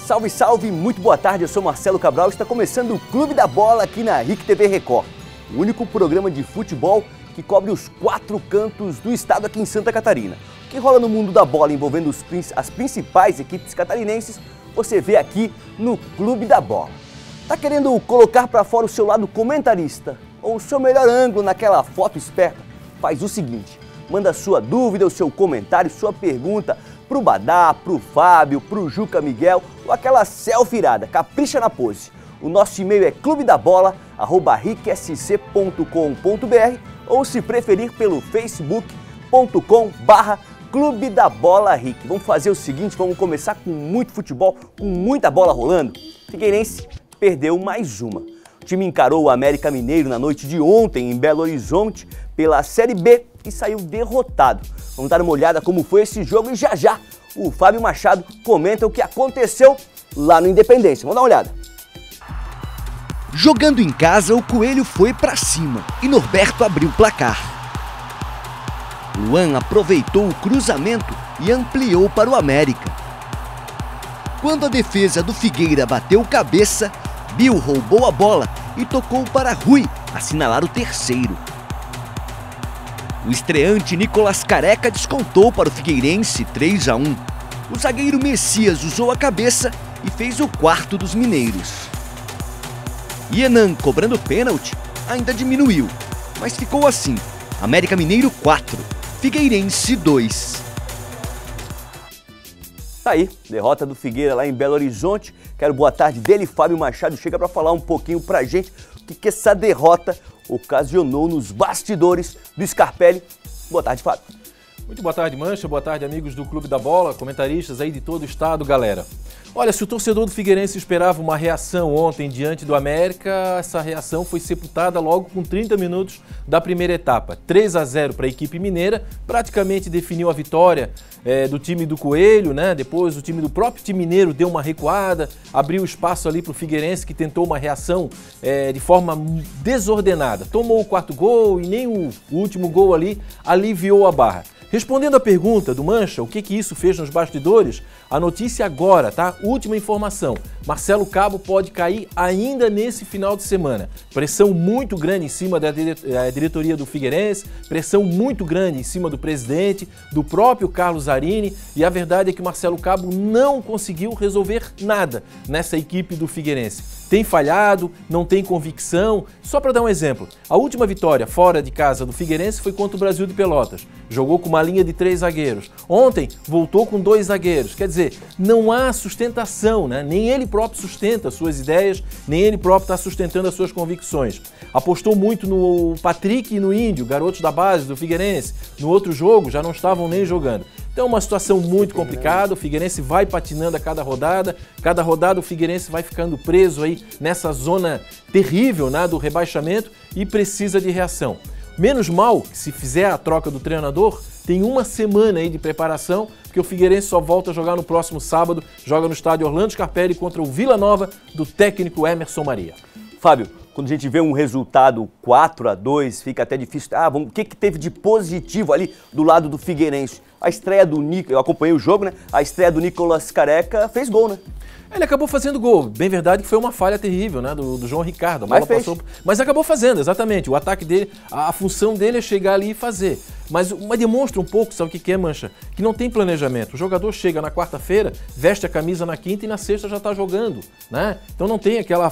Salve, salve, muito boa tarde, eu sou Marcelo Cabral e está começando o Clube da Bola aqui na RIC TV Record, o único programa de futebol que cobre os 4 cantos do estado aqui em Santa Catarina. O que rola no mundo da bola envolvendo as principais equipes catarinenses, você vê aqui no Clube da Bola. Tá querendo colocar para fora o seu lado comentarista ou o seu melhor ângulo naquela foto esperta? Faz o seguinte, manda sua dúvida, o seu comentário, sua pergunta pro Badá, pro Fábio, pro Juca Miguel ou aquela selfie irada, capricha na pose. O nosso e-mail é clubedabola@ricsc.com.br ou se preferir pelo facebook.com/Clube da Bola RIC. Vamos fazer o seguinte, vamos começar com muito futebol, com muita bola rolando. Figueirense perdeu mais uma. O time encarou o América Mineiro na noite de ontem em Belo Horizonte pela Série B e saiu derrotado. Vamos dar uma olhada como foi esse jogo e já já o Fábio Machado comenta o que aconteceu lá no Independência. Vamos dar uma olhada. Jogando em casa, o Coelho foi pra cima e Norberto abriu o placar. Luan aproveitou o cruzamento e ampliou para o América. Quando a defesa do Figueira bateu cabeça, Bill roubou a bola e tocou para Rui assinalar o terceiro. O estreante Nicolas Careca descontou para o Figueirense 3-1. O zagueiro Messias usou a cabeça e fez o quarto dos mineiros. Ienan, cobrando pênalti, ainda diminuiu, mas ficou assim: América Mineiro 4, Figueirense 2. Tá aí, derrota do Figueira lá em Belo Horizonte. Quero boa tarde dele, Fábio Machado. Chega para falar um pouquinho pra gente o que essa derrota ocasionou nos bastidores do Scarpelli. Boa tarde, Fábio. Muito boa tarde, Mancha. Boa tarde, amigos do Clube da Bola, comentaristas aí de todo o estado, galera. Olha, se o torcedor do Figueirense esperava uma reação ontem diante do América, essa reação foi sepultada logo com 30 minutos da primeira etapa. 3-0 para a equipe mineira, praticamente definiu a vitória do time do Coelho, né? Depois o time do próprio time mineiro deu uma recuada, abriu espaço ali para o Figueirense, que tentou uma reação de forma desordenada. Tomou o 4º gol e nem o último gol ali aliviou a barra. Respondendo à pergunta do Mancha, o que isso fez nos bastidores, a notícia agora, tá? Última informação, Marcelo Cabo pode cair ainda nesse final de semana. Pressão muito grande em cima da diretoria do Figueirense, pressão muito grande em cima do presidente, do próprio Carlos Zarini, e a verdade é que Marcelo Cabo não conseguiu resolver nada nessa equipe do Figueirense. Tem falhado, não tem convicção. Só para dar um exemplo, a última vitória fora de casa do Figueirense foi contra o Brasil de Pelotas. Jogou com uma linha de 3 zagueiros. Ontem voltou com 2 zagueiros. Quer dizer, não há sustentação, né? Nem ele próprio sustenta as suas ideias, nem ele próprio está sustentando as suas convicções. Apostou muito no Patrick e no Índio, garotos da base do Figueirense. No outro jogo já não estavam nem jogando. Então é uma situação muito complicada, o Figueirense vai patinando a cada rodada o Figueirense vai ficando preso aí nessa zona terrível, né, do rebaixamento e precisa de reação. Menos mal que se fizer a troca do treinador, tem uma semana aí de preparação, porque o Figueirense só volta a jogar no próximo sábado, joga no estádio Orlando Scarpelli contra o Vila Nova do técnico Emerson Maria. Fábio, quando a gente vê um resultado 4-2, fica até difícil. O que teve de positivo ali do lado do Figueirense? A estreia do Nicolas, eu acompanhei o jogo, né? A estreia do Nicolas Careca fez gol, né? Ele acabou fazendo gol. Bem verdade que foi uma falha terrível, né, do João Ricardo. A bola passou, mas acabou fazendo, exatamente. O ataque dele, a função dele é chegar ali e fazer. Mas demonstra um pouco, sabe o que é, Mancha? Que não tem planejamento. O jogador chega na quarta-feira, veste a camisa na quinta e na sexta já está jogando, né? Então não tem aquela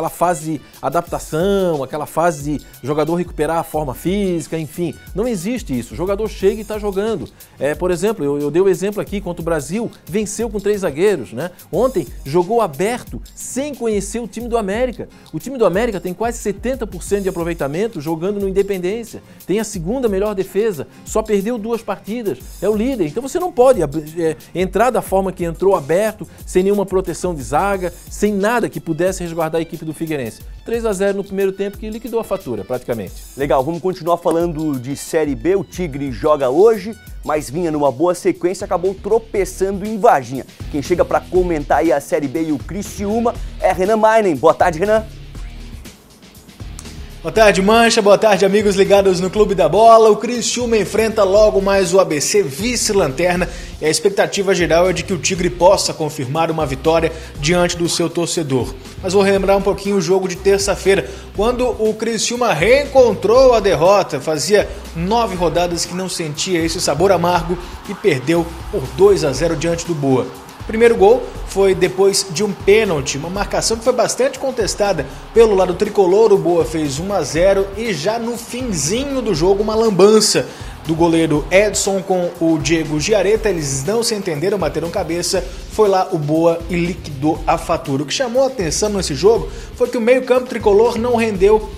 fase de adaptação, aquela fase de jogador recuperar a forma física, enfim. Não existe isso. O jogador chega e está jogando. Por exemplo, eu dei o exemplo aqui, contra o Brasil, venceu com 3 zagueiros, né? Ontem jogou aberto, sem conhecer o time do América. O time do América tem quase 70% de aproveitamento jogando no Independência. Tem a segunda melhor defesa, só perdeu 2 partidas, é o líder. Então você não pode entrar da forma que entrou, aberto, sem nenhuma proteção de zaga, sem nada que pudesse resguardar a equipe do Figueirense. 3-0 no primeiro tempo que liquidou a fatura, praticamente. Legal, vamos continuar falando de Série B. O Tigre joga hoje, mas vinha numa boa sequência, acabou tropeçando em Varginha. Quem chega para comentar aí a Série B e o Criciúma é Renan Mainen. Boa tarde, Renan. Boa tarde, Mancha. Boa tarde, amigos ligados no Clube da Bola. O Criciúma enfrenta logo mais o ABC, vice-lanterna, e a expectativa geral é de que o Tigre possa confirmar uma vitória diante do seu torcedor. Mas vou relembrar um pouquinho o jogo de terça-feira, quando o Criciúma reencontrou a derrota. Fazia 9 rodadas que não sentia esse sabor amargo e perdeu por 2-0 diante do Boa. O primeiro gol foi depois de um pênalti, uma marcação que foi bastante contestada pelo lado tricolor. O Boa fez 1-0 e já no finzinho do jogo uma lambança do goleiro Edson com o Diego Giaretta. Eles não se entenderam, bateram cabeça, foi lá o Boa e liquidou a fatura. O que chamou a atenção nesse jogo foi que o meio-campo tricolor não rendeu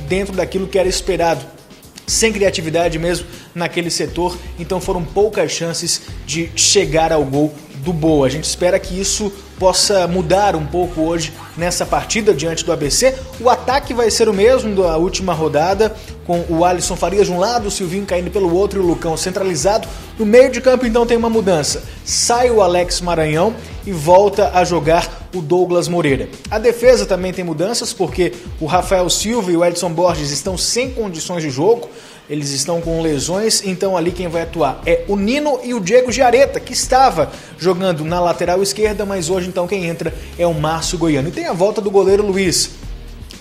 dentro daquilo que era esperado. Sem criatividade mesmo naquele setor, então foram poucas chances de chegar ao gol do Boa. A gente espera que isso possa mudar um pouco hoje nessa partida diante do ABC. O ataque vai ser o mesmo da última rodada, com o Alisson Farias de um lado, o Silvinho caindo pelo outro e o Lucão centralizado. No meio de campo então tem uma mudança. Sai o Alex Maranhão e volta a jogar o Douglas Moreira. A defesa também tem mudanças, porque o Rafael Silva e o Edson Borges estão sem condições de jogo. Eles estão com lesões, então ali quem vai atuar é o Nino e o Diego Giaretta, que estava jogando na lateral esquerda, mas hoje então quem entra é o Márcio Goiano. E tem a volta do goleiro Luiz.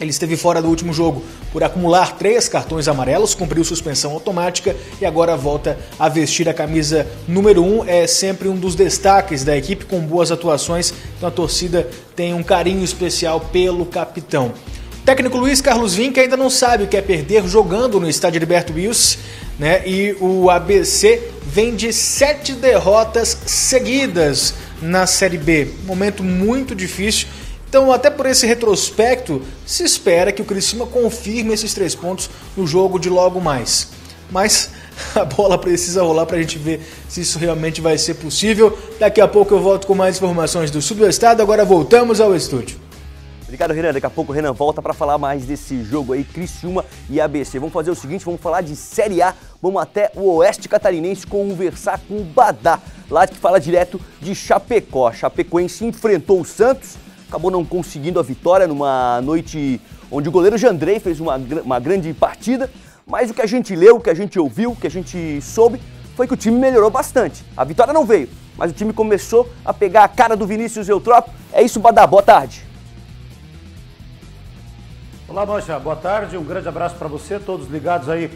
Ele esteve fora do último jogo por acumular 3 cartões amarelos, cumpriu suspensão automática e agora volta a vestir a camisa número 1. É sempre um dos destaques da equipe, com boas atuações, então a torcida tem um carinho especial pelo capitão. O técnico Luiz Carlos Vinck ainda não sabe o que é perder jogando no estádio Heriberto Wilson, né? E o ABC vem de 7 derrotas seguidas na Série B. Um momento muito difícil. Então, até por esse retrospecto, se espera que o Criciúma confirme esses 3 pontos no jogo de logo mais. Mas a bola precisa rolar para a gente ver se isso realmente vai ser possível. Daqui a pouco eu volto com mais informações do sul do estado. Agora voltamos ao estúdio. Obrigado, Renan. Daqui a pouco o Renan volta para falar mais desse jogo aí, Criciúma e ABC. Vamos fazer o seguinte, vamos falar de Série A. Vamos até o Oeste Catarinense conversar com o Badá, lá que fala direto de Chapecó. A Chapecoense enfrentou o Santos, acabou não conseguindo a vitória numa noite onde o goleiro Jandrei fez uma grande partida, mas o que a gente leu, o que a gente ouviu, o que a gente soube, foi que o time melhorou bastante. A vitória não veio, mas o time começou a pegar a cara do Vinícius Eutrópio. É isso, Badá. Boa tarde. Olá, Mancha, boa tarde, um grande abraço para você, todos ligados aí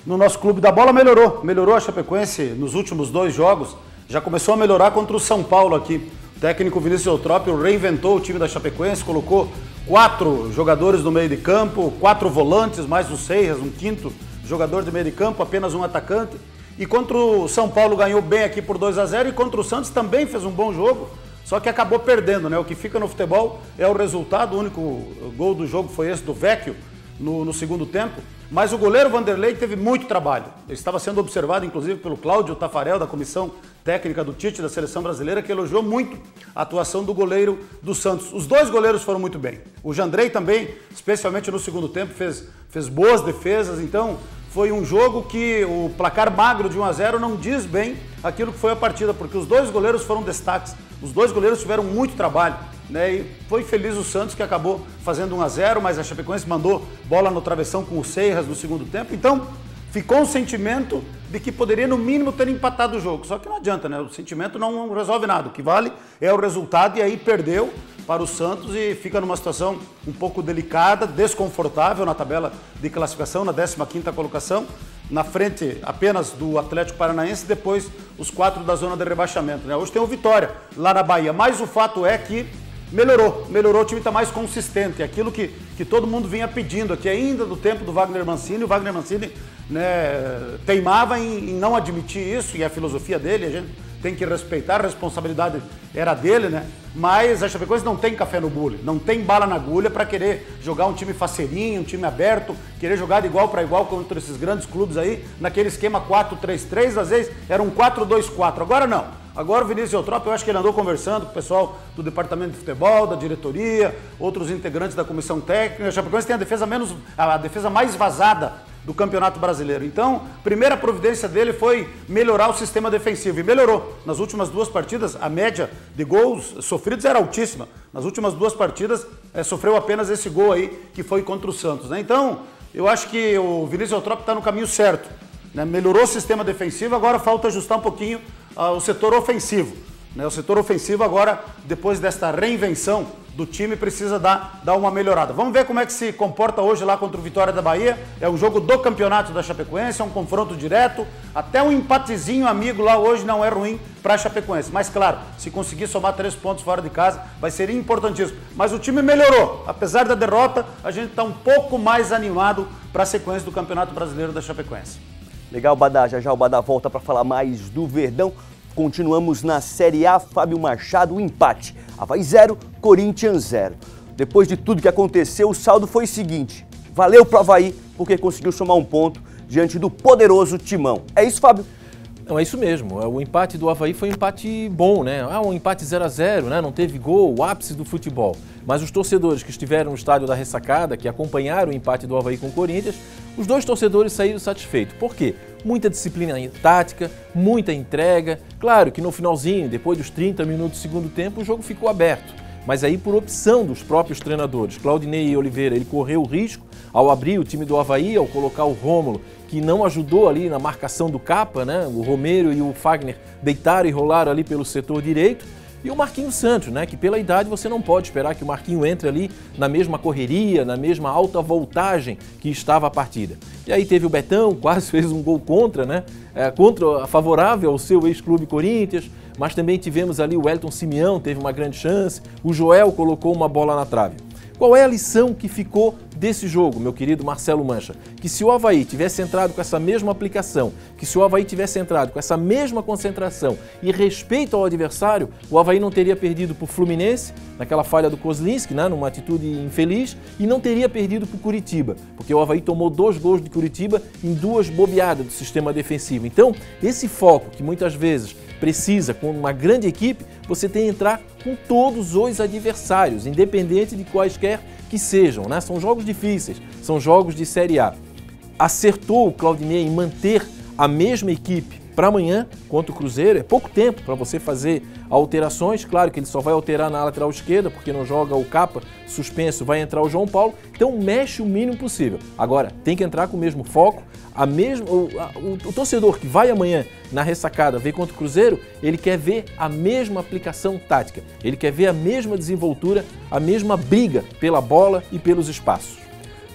no nosso Clube da Bola. Melhorou a Chapecoense nos últimos 2 jogos, já começou a melhorar contra o São Paulo aqui. O técnico Vinícius Eutrópio reinventou o time da Chapecoense, colocou 4 jogadores no meio de campo, 4 volantes, mais o Seiras, um 5º jogador de meio de campo, apenas um atacante. E contra o São Paulo ganhou bem aqui por 2-0 e contra o Santos também fez um bom jogo. Só que acabou perdendo, né? O que fica no futebol é o resultado. O único gol do jogo foi esse do Vecchio no segundo tempo. Mas o goleiro Vanderlei teve muito trabalho. Ele estava sendo observado, inclusive, pelo Cláudio Tafarel, da comissão técnica do Tite, da seleção brasileira, que elogiou muito a atuação do goleiro do Santos. Os 2 goleiros foram muito bem. O Jandrei também, especialmente no segundo tempo, fez boas defesas. Então, foi um jogo que o placar magro de 1-0 não diz bem aquilo que foi a partida, porque os 2 goleiros foram destaques. Os 2 goleiros tiveram muito trabalho, né? E foi feliz o Santos, que acabou fazendo 1-0, mas a Chapecoense mandou bola no travessão com o Seiras no segundo tempo. Então, ficou um sentimento de que poderia, no mínimo, ter empatado o jogo. Só que não adianta, né? O sentimento não resolve nada. O que vale é o resultado, e aí perdeu para o Santos e fica numa situação um pouco delicada, desconfortável na tabela de classificação, na 15ª colocação, na frente apenas do Atlético Paranaense, depois os 4 da zona de rebaixamento, né? Hoje tem o Vitória lá na Bahia, mas o fato é que melhorou, o time está mais consistente, aquilo que todo mundo vinha pedindo aqui ainda do tempo do Wagner Mancini. O Wagner Mancini, né, teimava em não admitir isso, e a filosofia dele, a gente tem que respeitar, a responsabilidade era dele, né? Mas a Chapecoense não tem café no bule, não tem bala na agulha para querer jogar um time faceirinho, um time aberto, querer jogar de igual para igual contra esses grandes clubes aí, naquele esquema 4-3-3, às vezes era um 4-2-4, agora não. Agora o Vinícius Eutrópio, eu acho que ele andou conversando com o pessoal do departamento de futebol, da diretoria, outros integrantes da comissão técnica. A Chapecoense tem a defesa mais vazada do Campeonato Brasileiro. Então, primeira providência dele foi melhorar o sistema defensivo, e melhorou. Nas últimas 2 partidas, a média de gols sofridos era altíssima. Nas últimas 2 partidas, sofreu apenas esse gol aí, que foi contra o Santos, né? Então, eu acho que o Vinícius Eutrópio está no caminho certo, né? Melhorou o sistema defensivo, agora falta ajustar um pouquinho o setor ofensivo, né? O setor ofensivo agora, depois desta reinvenção do time, precisa dar uma melhorada. Vamos ver como é que se comporta hoje lá contra o Vitória da Bahia. É um jogo do campeonato da Chapecoense, é um confronto direto. Até um empatezinho amigo lá hoje não é ruim para a Chapecoense. Mas claro, se conseguir somar 3 pontos fora de casa, vai ser importantíssimo. Mas o time melhorou. Apesar da derrota, a gente está um pouco mais animado para a sequência do Campeonato Brasileiro da Chapecoense. Legal, Badá. Já o Badá volta para falar mais do Verdão. Continuamos na Série A, Fábio Machado, o empate. Avaí 0, Corinthians 0. Depois de tudo que aconteceu, o saldo foi o seguinte. Valeu pro Avaí, porque conseguiu somar um ponto diante do poderoso Timão. É isso, Fábio? Não, é isso mesmo. O empate do Avaí foi um empate bom, né? Um empate 0-0, né? Não teve gol, o ápice do futebol. Mas os torcedores que estiveram no estádio da Ressacada, que acompanharam o empate do Avaí com o Corinthians, os 2 torcedores saíram satisfeitos. Por quê? Muita disciplina tática, muita entrega. Claro que no finalzinho, depois dos 30 minutos do segundo tempo, o jogo ficou aberto. Mas aí por opção dos próprios treinadores. Claudinei Oliveira, ele correu o risco ao abrir o time do Avaí, ao colocar o Rômulo, que não ajudou ali na marcação do Capa, né? O Romero e o Fagner deitaram e rolaram ali pelo setor direito. E o Marquinhos Santos, né? Que pela idade você não pode esperar que o Marquinhos entre ali na mesma correria, na mesma alta voltagem que estava a partida. E aí teve o Betão, quase fez um gol contra, né? Favorável ao seu ex-clube Corinthians, mas também tivemos ali o Wellington Simeão, teve uma grande chance, o Joel colocou uma bola na trave. Qual é a lição que ficou desse jogo, meu querido Marcelo Mancha? Que se o Avaí tivesse entrado com essa mesma aplicação, que se o Avaí tivesse entrado com essa mesma concentração e respeito ao adversário, o Avaí não teria perdido para o Fluminense, naquela falha do Kozlinski, né, numa atitude infeliz, e não teria perdido para o Curitiba, porque o Avaí tomou 2 gols de Curitiba em 2 bobeadas do sistema defensivo. Então, esse foco que muitas vezes precisa, com uma grande equipe, você tem que entrar com todos os adversários, independente de quaisquer que sejam, né? São jogos difíceis, são jogos de Série A. Acertou o Claudinei em manter a mesma equipe para amanhã contra o Cruzeiro. É pouco tempo para você fazer alterações. Claro que ele só vai alterar na lateral esquerda, porque não joga o Capa suspenso, vai entrar o João Paulo. Então mexe o mínimo possível. Agora, tem que entrar com o mesmo foco. O torcedor que vai amanhã na Ressacada ver contra o Cruzeiro, ele quer ver a mesma aplicação tática. Ele quer ver a mesma desenvoltura, a mesma briga pela bola e pelos espaços.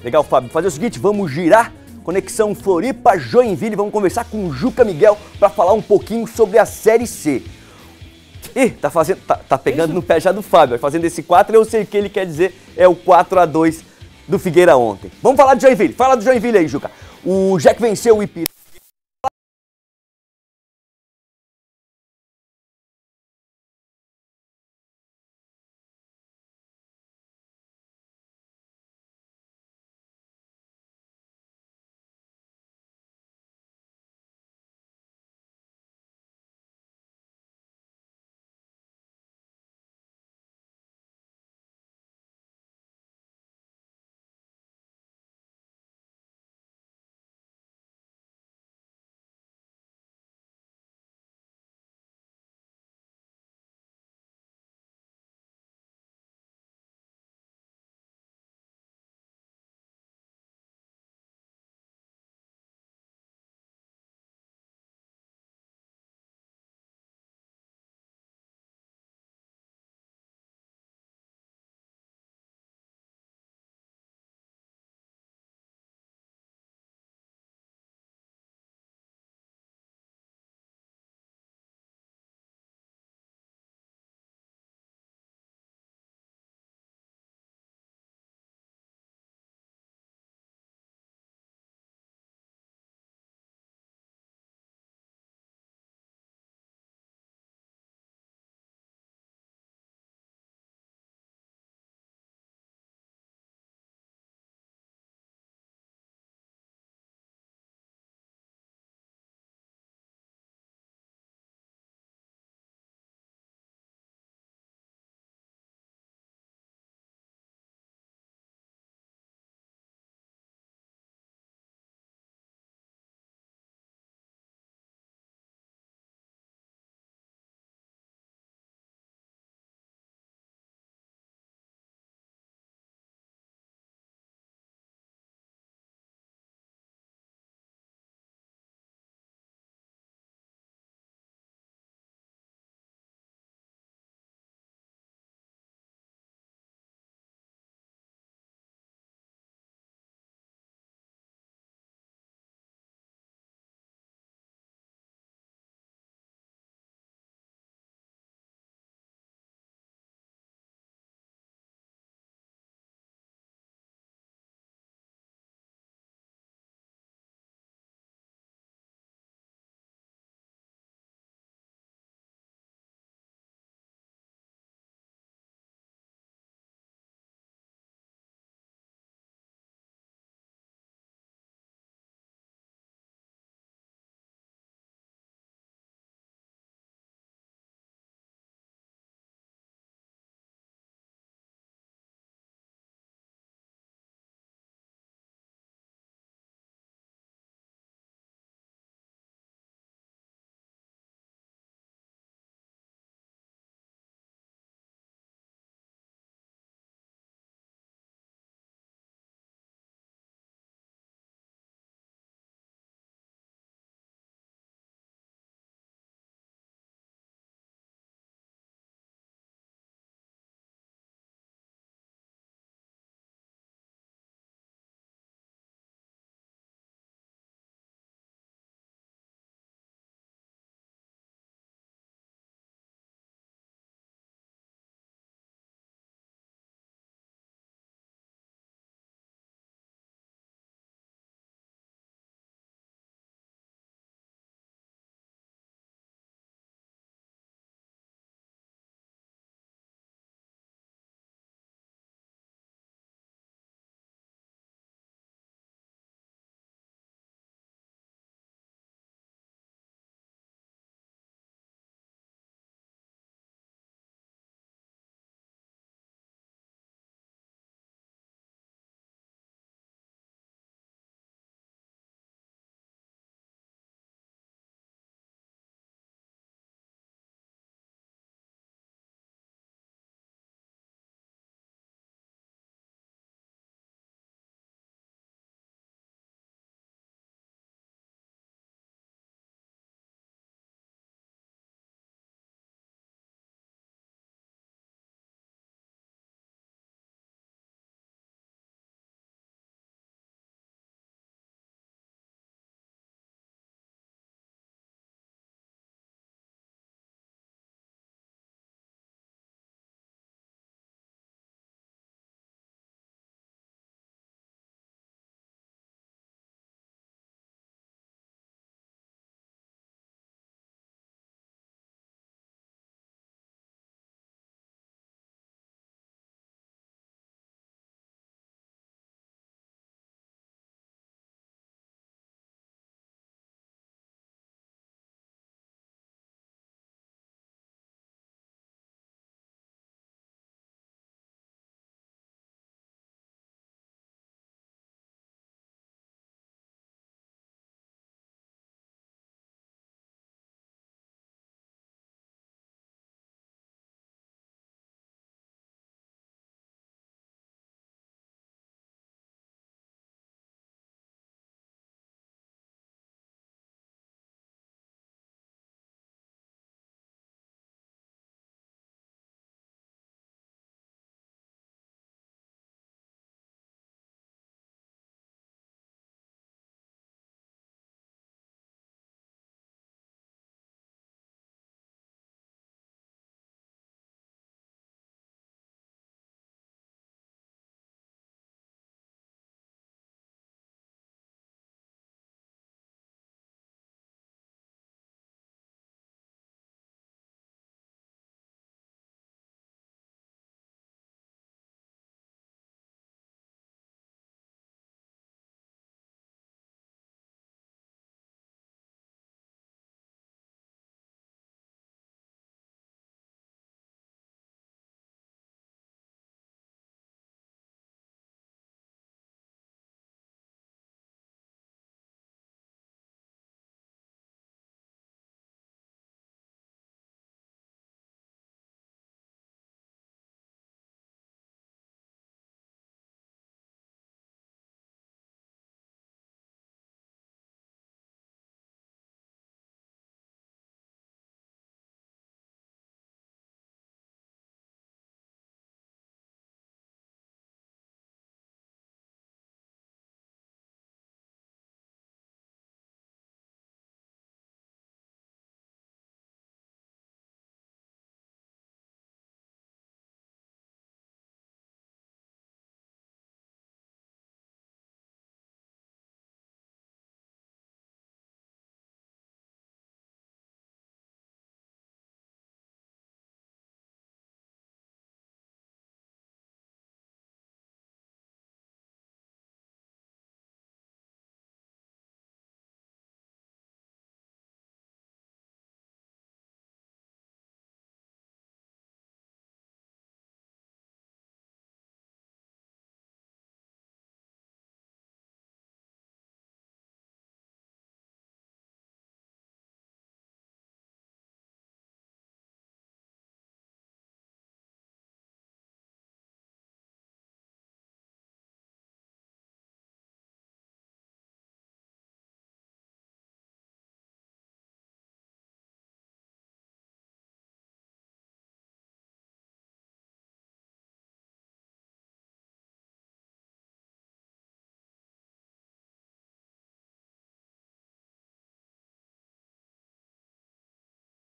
Legal, Fábio. Fazer o seguinte, vamos girar Conexão Floripa-Joinville. Vamos conversar com o Juca Miguel para falar um pouquinho sobre a Série C. Ih, tá pegando no pé já do Fábio. Fazendo esse 4, eu sei o que ele quer dizer, é o 4-2 do Figueira ontem. Vamos falar de Joinville. Fala do Joinville aí, Juca. O Jack venceu o Ipiranga.